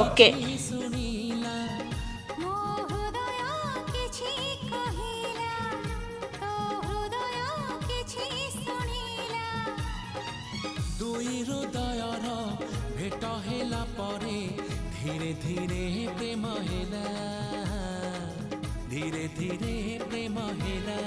Okay. ଦୁଇ ହୃଦୟର ଭେଟ ହେଲା ପରେ ଧୀରେ ଧୀରେ ପ୍ରେମ ହେଲା, ଧୀରେ ଧୀରେ ପ୍ରେମ ହେଲା।